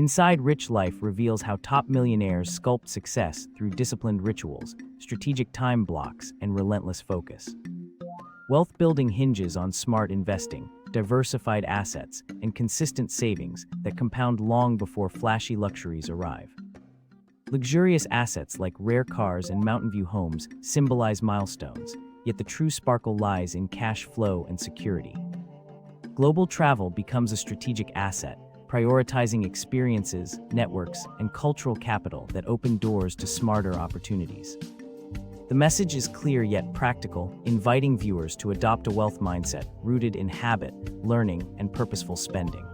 Inside Rich Life reveals how top millionaires sculpt success through disciplined rituals, strategic time blocks, and relentless focus. Wealth building hinges on smart investing, diversified assets, and consistent savings that compound long before flashy luxuries arrive. Luxurious assets like rare cars and Mountain View homes symbolize milestones, yet the true sparkle lies in cash flow and security. Global travel becomes a strategic asset, prioritizing experiences, networks, and cultural capital that open doors to smarter opportunities. The message is clear yet practical, inviting viewers to adopt a wealth mindset rooted in habit, learning, and purposeful spending.